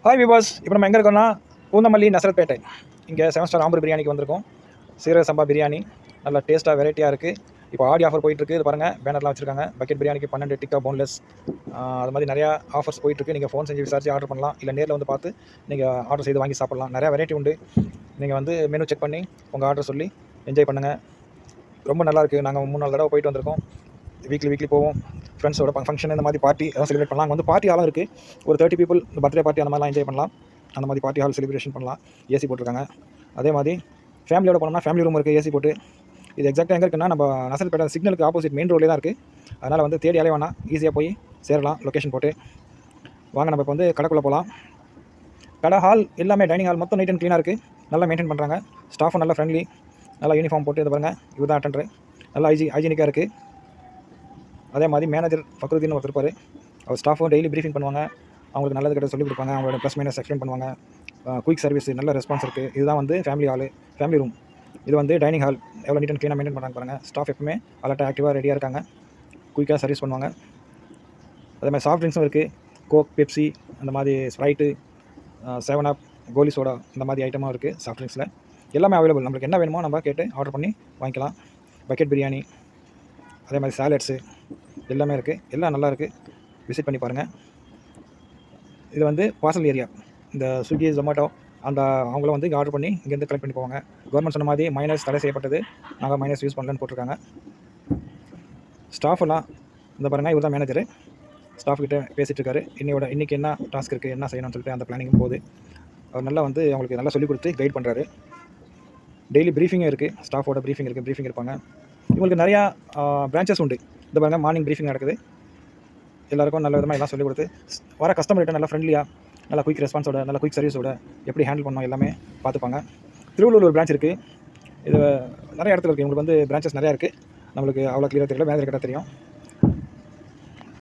Hi விவாஸ், இப்போ நம்ம எங்கே இருக்கோம்னா பூந்தமல்லி நசரத்பேட்டை. இங்கே 7 ஸ்டார் ஆம்பூர் பிரியாணிக்கு வந்திருக்கோம். சீரக சம்பா பிரியாணி நல்லா டேஸ்ட்டாக வெரைட்டியாக இருக்குது. இப்போ ஆடி ஆஃபர் போயிட்டுருக்கு. இது பாருங்கள், பேனர்லாம் வச்சுருக்காங்க. பக்கெட் பிரியாணிக்கு 12 டிக்கா போன்லெஸ், அது மாதிரி நிறையா ஆஃபர்ஸ் போயிட்டுருக்கு. நீங்கள் ஃபோன் செஞ்சு விசாரிச்சு ஆர்டர் பண்ணலாம், இல்லை நேரில் வந்து பார்த்து நீங்கள் ஆர்டர் செய்து வாங்கி சாப்பிட்லாம். நிறையா வெரைட்டி உண்டு. நீங்கள் வந்து மெனு செக் பண்ணி உங்கள் ஆர்டர் சொல்லி என்ஜாய் பண்ணுங்கள். ரொம்ப நல்லாயிருக்கு. நாங்கள் 3-4 தடவை போயிட்டு வந்திருக்கோம். வீக்லி போவோம். ஃப்ரெண்ட்ஸோட ஃபங்க்ஷன் இந்த மாதிரி பார்ட்டி எல்லாம் செலிப்ரேட் பண்ணலாம். அங்கே வந்து பார்ட்டி ஹாலும் இருக்குது. ஒரு 30 பீப்புள் பர்த்டே பார்ட்டி அந்த மாதிரிலாம் என்ஜாய் பண்ணலாம். அந்த மாதிரி பார்ட்டி ஹால் செலிப்ரேஷன் பண்ணலாம். ஏசி போட்டிருக்காங்க. அதே மாதிரி ஃபேமிலியோட போனோம்னா ஃபேமிலி ரூம் இருக்குது ஏசி போட்டு. இது எக்ஸாக்டாக எங்கே இருக்குன்னா நம்ம நசரத்பேட்டை சிக்னலுக்கு ஆப்போசிட் மெயின் ரோட்லேயே தான் இருக்குது. அதனால் வந்து தேடி அலைய வேணாம், ஈஸியாக போய் சேரலாம் லொக்கேஷன் போட்டு. வாங்க நம்ம இப்போ வந்து கடைக்குள்ளே போகலாம். கடை ஹால் எல்லாமே டைனிங் ஹால் மொத்தம் நீட் அண்ட் க்ளீனாக இருக்குது. நல்லா மெயின்டைன் பண்ணுறாங்க. ஸ்டாஃபும் நல்லா ஃப்ரெண்ட்லி, நல்லா யூனிஃபார்ம் போட்டு. இது பாருங்கள், இவர் தான் அட்டெண்டர். நல்லா ஹைஜீனிக்காக இருக்குது. அதே மாதிரி மேனேஜர் ஃபக்ருதீன் ஒருத்தர் இருப்பார். அவர் ஸ்டாஃபும் டெய்லி ப்ரீஃபிங் பண்ணுவாங்க. அவங்களுக்கு நல்லது கிட்ட சொல்லிக் கொடுப்பாங்க. அவங்களோட ப்ளஸ் மைனஸ் எக்ஸ்பிளைன் பண்ணுவாங்க. குயிக் சர்வீஸ், நல்ல ரெஸ்பான்ஸ் இருக்குது. இதுதான் வந்து ஃபேமிலி ரூம். இது வந்து டைனிங் ஹால். எவ்வளோ நீட் அண்ட் க்ளீனாக மெயின்டைன் பண்ணுறாங்க பாருங்கள். ஸ்டாஃப் எப்பவுமே அலர்ட்டாக ஆக்டிவாக ரெடியாக இருக்காங்க. குயிக்காக சர்வீஸ் பண்ணுவாங்க. அதே மாதிரி சாஃப்ட் ட்ரிங்க்ஸும் இருக்குது. கோக், பெப்சி, அந்த மாதிரி ஸ்ப்ரைட்டு, 7 அப், கோலி சோடா, இந்த மாதிரி ஐட்டமும் இருக்குது. சாஃப்ட் ட்ரிங்க்ஸில் எல்லாமே அவைலபிள். நம்மளுக்கு என்ன வேணுமோ நம்ம கேட்டு ஆர்டர் பண்ணி வாங்கிக்கலாம். பக்கெட் பிரியாணி, அதே மாதிரி சாலட்ஸு எல்லாமே இருக்குது. எல்லாம் நல்லா இருக்குது. விசிட் பண்ணி பாருங்கள். இது வந்து பார்சல் ஏரியா. இந்த ஸ்விக்கி, ஜொமேட்டோ அந்த அவங்களும் வந்து இங்கே ஆர்டர் பண்ணி இங்கேருந்து கலெக்ட் பண்ணி போவாங்க. கவர்மெண்ட் சொன்ன மாதிரி மைனஸ் தடை செய்யப்பட்டது. நாங்கள் மைனஸ் யூஸ் பண்ணலன்னு போட்டிருக்காங்க. ஸ்டாஃப் எல்லாம் இந்த பாருங்கள், இவர் தான் மேனேஜரு. ஸ்டாஃப் கிட்டே பேசிகிட்டு இருக்காரு. இன்றைக்கி என்ன டாஸ்க் இருக்குது, என்ன செய்யணும்னு சொல்லிட்டு அந்த பிளானிங் போகுது. அவர் நல்லா வந்து அவங்களுக்கு நல்லா சொல்லிக் கொடுத்து கைட் பண்ணுறாரு. டெய்லி ப்ரீஃபிங்கும் இருக்குது. ஸ்டாஃபோட ப்ரீஃபிங் இருப்பாங்க. இவங்களுக்கு நிறையா பிரான்ச்சஸ் உண்டு. இந்த பாருங்கள், மார்னிங் ப்ரீஃபிங் நடக்குது. எல்லாருக்கும் நல்ல விதமாக எல்லாம் சொல்லிக் கொடுத்து வர கஸ்டமர்கிட்ட நல்லா ஃப்ரெண்ட்லியாக, நல்லா குயிக் ரெஸ்பான்ஸோட, நல்லா குயிக் சர்வீஸோட எப்படி ஹேண்டில் பண்ணோம் எல்லாமே பார்த்துப்பாங்க. திருவள்ளூர் ஒரு பிரான்ச் இருக்குது. இது நிறைய இடத்துல இருக்குது. இவங்களுக்கு வந்து பிரான்ச்சஸ் நிறையா இருக்குது. நம்மளுக்கு அவ்வளோ கிளியராக தெரியல, மேனேஜர் கிட்ட தெரியும்.